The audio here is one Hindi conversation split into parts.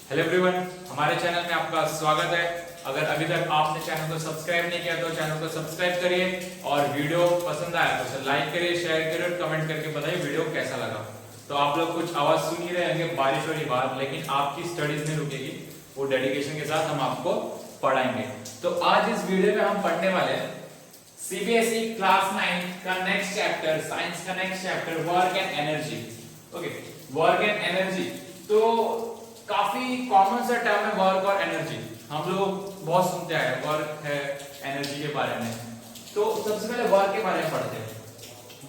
हेलो एवरीवन, हमारे चैनल में आपका स्वागत है। अगर अभी तक आपने चैनल को सब्सक्राइब नहीं किया तो चैनल को सब्सक्राइब करिए और वीडियो पसंद आया तो उसे लाइक करिए, शेयर करिए और कमेंट करके बताइए वीडियो कैसा लगा। तो आप लोग कुछ आवाज सुन ही रहे होंगे, बारिश हो रही बाहर, लेकिन आपकी स्टडीज नहीं रुकेगी, वो डेडिकेशन के साथ हम आपको पढ़ाएंगे। तो आज इस वीडियो में हम पढ़ने वाले हैं सीबीएसई क्लास 9 का नेक्स्ट चैप्टर, साइंस का next chapter, work and energy. Okay, work and energy तो काफी कॉमन सा टर्म है वर्क और एनर्जी। हम लोग बहुत सुनते आए वर्क है एनर्जी के बारे में। तो सबसे पहले वर्क के बारे में पढ़ते हैं।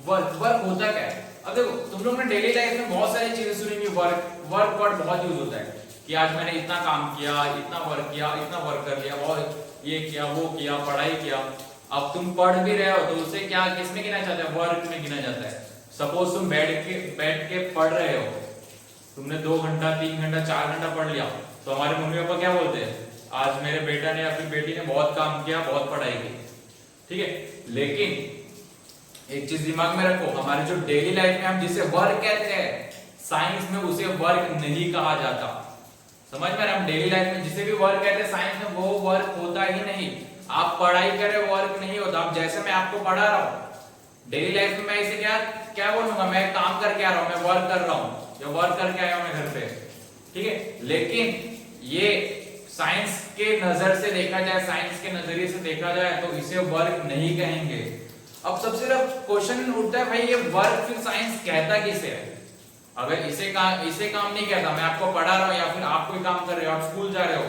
वर्क होता क्या है? अब देखो, तुम लोग ने डेली लाइफ में बहुत सारी चीजें सुनेंगी। वर्क वर्ड बहुत यूज होता है कि आज मैंने इतना काम किया, इतना वर्क किया, इतना वर्क कर लिया, और ये किया, वो किया, पढ़ाई किया। अब तुम पढ़ भी रहे हो तो उसे क्या किसमें गिना जाता है? वर्क में गिना जाता है। सपोज तुम बैठ के पढ़ रहे हो, तुमने 2 घंटा, 3 घंटा, 4 घंटा पढ़ लिया, तो हमारे मम्मी पापा क्या बोलते हैं? आज मेरे बेटा ने या फिर बेटी ने बहुत काम किया, बहुत पढ़ाई की। ठीक है, लेकिन एक चीज दिमाग में रखो, हमारे जो डेली लाइफ में हम जिसे वर्क कहते हैं, साइंस में उसे वर्क नहीं कहा जाता। समझ में? हम डेली लाइफ में जिसे भी वर्क कहते हैं, साइंस में वो वर्क होता ही नहीं। आप पढ़ाई करें, वर्क नहीं होता। अब जैसे मैं आपको पढ़ा रहा हूं डेली लाइफ में, मैं इसे क्या बोलूंगा? मैं काम करके आ रहा हूं, मैं वर्क कर रहा हूं या वर्क करके आया हूं मैं घर पे। ठीक है, लेकिन ये साइंस के नजर से देखा जाए, साइंस के नजरिए से देखा जाए तो इसे वर्क नहीं कहेंगे। अब सबसे बड़ा क्वेश्चन उठता है, भाई ये वर्क फिर साइंस कहता किसे है? अगर इसे काम नहीं कहता, मैं आपको पढ़ा रहा हूं या फिर आप कोई काम कर रहे हो, आप स्कूल जा रहे हो,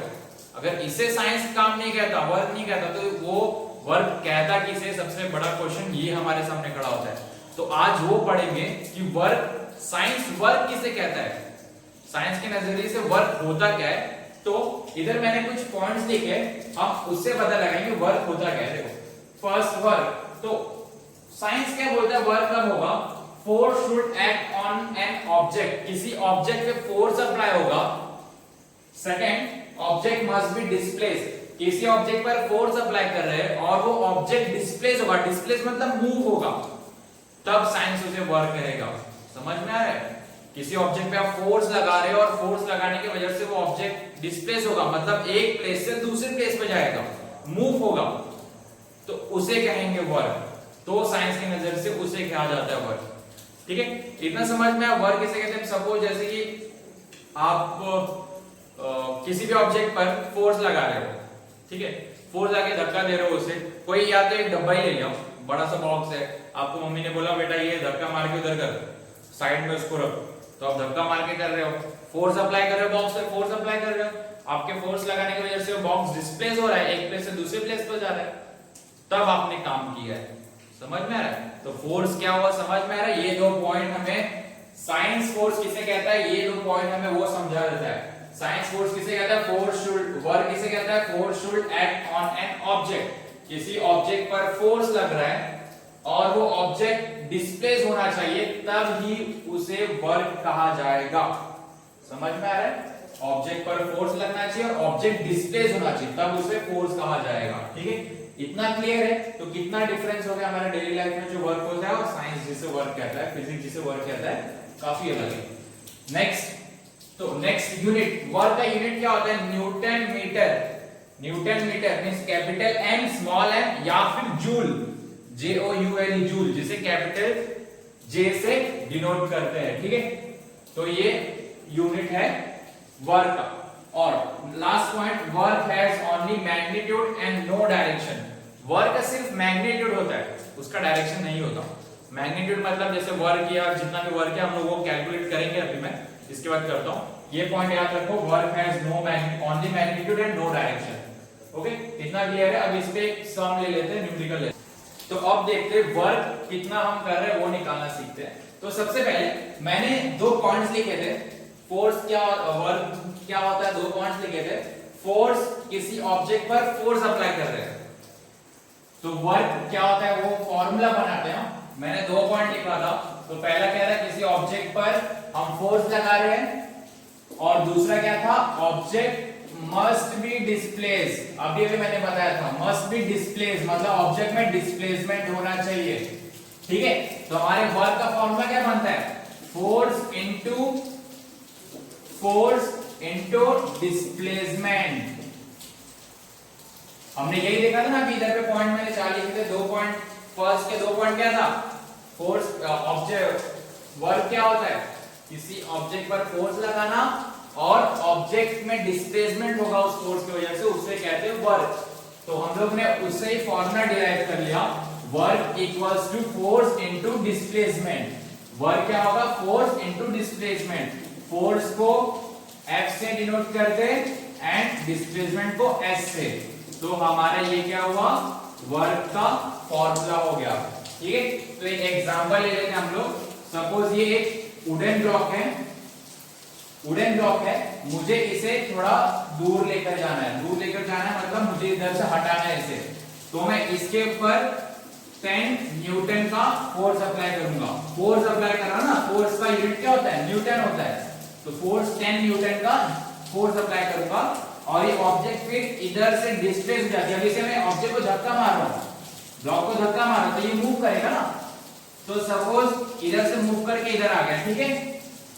अगर इसे साइंस काम नहीं कहता, वर्क नहीं कहता, तो वो वर्क कहता किसे? सबसे बड़ा क्वेश्चन ये हमारे सामने खड़ा होता है। तो आज वो पढ़ेंगे कि वर्क, साइंस वर्क किसे कहता है, साइंस के नजरिए से वर्क होता क्या है। तो इधर मैंने कुछ पॉइंट्स लिखे, हम उससे पता लगाएंगे वर्क होता क्या है। देखो, फर्स्ट वर्क, तो साइंस क्या बोलता है वर्क कब होगा? Force should act on an object, किसी ऑब्जेक्ट पे फोर्स अप्लाई होगा। Second, object must be displace, किसी ऑब्जेक्ट पर फोर्स अप्लाई कर रहे हैं और वो ऑब्जेक्ट डिस्प्लेस होगा, डिस्प्लेस मतलब मूव होगा, तब साइंस उसे वर्क कहेगा। समझ में आ रहा है? किसी ऑब्जेक्ट पे आप फोर्स लगा रहे हो और फोर्स लगाने की वजह से वो ऑब्जेक्ट डिस्प्लेस होगा, मतलब एक प्लेस से दूसरे प्लेस पे जाएगा, मूव होगा, तो उसे कहेंगे वर्क। तो साइंस की नजर से उसे कहा जाता है वर्क। ठीक है, इतना समझ में आया वर्क किसे कहते हैं। सपोज जैसे कि आप किसी भी ऑब्जेक्ट पर फोर्स लगा रहे हो, ठीक है, फोर्स लगा के धक्का दे रहे हो उसे, कोई या तो एक डब्बा ही ले लिया, बड़ा सा बॉक्स है, आपको मम्मी ने बोला बेटा ये धक्का मार के उधर कर, साइड में उसको रख, तो आप धक्का मार के कर रहे हो, फोर्स अप्लाई कर रहे हो, बॉक्स पे फोर्स अप्लाई कर रहे हो, आपके फोर्स लगाने की वजह से वो बॉक्स डिस्प्लेस हो रहा है, एक प्लेस से दूसरे प्लेस पर जा रहा है, तब आपने काम किया है। समझ में आ रहा है? तो फोर्स क्या हुआ, समझ में आ रहा है? ये 2 पॉइंट हमें, साइंस फोर्स किसे कहता है, ये 2 पॉइंट हमें वो समझा देता है। साइंस फोर्स किसे कहता है? फोर्स शुड, वर्क किसे कहता है? Force should act on an object, किसी ऑब्जेक्ट पर फोर्स लग रहा है और वो ऑब्जेक्ट डिस्प्लेस होना चाहिए, तब ही उसे वर्क कहा जाएगा। समझ में आ रहा है? ऑब्जेक्ट पर फोर्स लगना चाहिए और ऑब्जेक्ट डिस्प्लेस होना चाहिए, तब उसे फोर्स कहा जाएगा। ठीक है, इतना क्लियर है? तो कितना डिफरेंस हो गया हमारे डेली लाइफ में जो वर्क होता है और साइंस जिसे वर्क कहता है, फिजिक्स जिसे वर्क कहता है, काफी अलग है। नेक्स्ट, तो नेक्स्ट यूनिट, वर्क का यूनिट क्या होता है? Newton meter. Newton meter means capital N small N या फिर जूल, JOUL, जूल, जिसे कैपिटल J से डिनोट करते हैं। ठीक है, तो ये यूनिट है वर्क का। और last point, work has only magnitude and no direction. Work का सिर्फ मैग्नीट्यूड होता है, उसका डायरेक्शन नहीं होता। मैग्नीट्यूड मतलब जैसे वर्क किया, जितना भी वर्क है हम लोग वो कैलकुलेट करेंगे, अभी मैं इसके बाद करता हूं। ये पॉइंट याद रखो, work has no only magnitude and no direction. Okay, इतना क्लियर है? अब इस पे सम ले लेते हैं, न्यूमेरिकल ले। तो अब देखते हैं वर्क कितना हम कर रहे हैं, वो निकालना सीखते हैं। तो सबसे पहले मैंने 2 पॉइंट्स लिखे थे, फोर्स क्या, वर्क क्या होता है, 2 पॉइंट्स लिखे थे। फोर्स, किसी ऑब्जेक्ट पर फोर्स अप्लाई कर रहे हैं, तो वर्क क्या होता है वो फॉर्मूला बनाते हैं। मैंने 2 पॉइंट लिखा था, तो पहला कह रहा है किसी ऑब्जेक्ट पर हम फोर्स लगा रहे हैं, और दूसरा क्या था? Object must be displace. अभी मैंने बताया था मस्ट बी डिस्प्लेस मतलब ऑब्जेक्ट में डिस्प्लेसमेंट होना चाहिए। ठीक है, तो हमारे वर्क का फॉर्मूला क्या बनता है? Force into force into displacement. हमने यही देखा था ना अभी, इधर पे पॉइंट मैंने 4 लिखे थे, 2 पॉइंट, फर्स्ट के 2 पॉइंट क्या था, फोर्स ऑब्जेक्ट, वर्क क्या होता है, किसी ऑब्जेक्ट पर फोर्स लगाना और ऑब्जेक्ट में डिस्प्लेसमेंट होगा उस फोर्स की वजह से, उससे कहते हैं वर्क। तो हम लोग ने उससे ही फॉर्मूला डिराइव कर लिया, work equals to force into displacement. Work क्या होगा, फोर्स इनटू डिस्प्लेसमेंट। फोर्स को F से डिनोट करते एंड डिस्प्लेसमेंट को S से। तो हमारा ये क्या हुआ, वर्क का फॉर्मूला हो गया। ठीक है, तो एक एग्जांपल ले लेते हैं हम लोग। सपोज ये एक वुडन ब्लॉक है, वुडन ब्लॉक है, मुझे इसे थोड़ा दूर लेकर जाना है। दूर लेकर जाना है मतलब मुझे इधर से हटाना है इसे। तो मैं इसके ऊपर 10 न्यूटन का फोर्स अप्लाई करूंगा। फोर्स अप्लाई कर रहा हूं ना, फोर्स का यूनिट क्या होता है, न्यूटन होता है। तो फोर्स 10 न्यूटन का फोर्स अप्लाई करूंगा और ये ऑब्जेक्ट फिर इधर से डिस्प्लेस हो जाएगा। जब इसे मैं ऑब्जेक्ट को धक्का मार रहा हूं, ब्लॉक को धक्का मार रहा हूं, तो ये मूव करेगा ना। तो सपोज इधर से मूव करके इधर आ गया, ठीक है।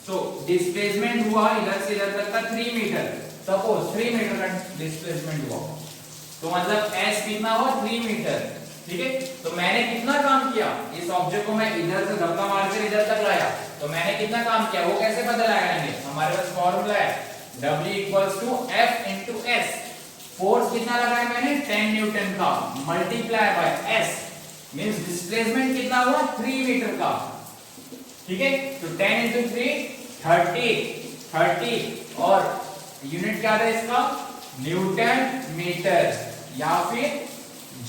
तो डिस्प्लेसमेंट हुआ इधर से इधर तक का 3 मीटर, सपोज 3 मीटर का डिस्प्लेसमेंट हुआ। तो मतलब S कितना हुआ, 3 मीटर। ठीक है, तो मैंने कितना काम किया, इस ऑब्जेक्ट को मैं इधर से धक्का मारकर इधर तक लाया। तो मैंने कितना काम किया, वो कैसे पता लगाएंगे, हमारे पास फॉर्मूला है W equals to F into S। Force कितना लगाया मैंने, 10 न्यूटन का, multiply by S, means displacement कितना हुआ, 3 मीटर का। ठीक है, तो 10 इंटू 3 30 और यूनिट क्या था इसका, न्यूटन मीटर या फिर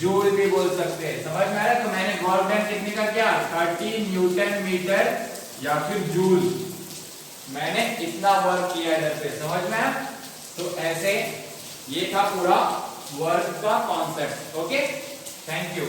जूल भी बोल सकते हैं। समझ में आ रहा है। तो मैंने वर्क डन कितने का किया, 30 न्यूटन मीटर या फिर जूल, मैंने इतना वर्क किया इधर पे। समझ में आया। तो ऐसे ये था पूरा वर्क का कॉन्सेप्ट। Okay, thank you.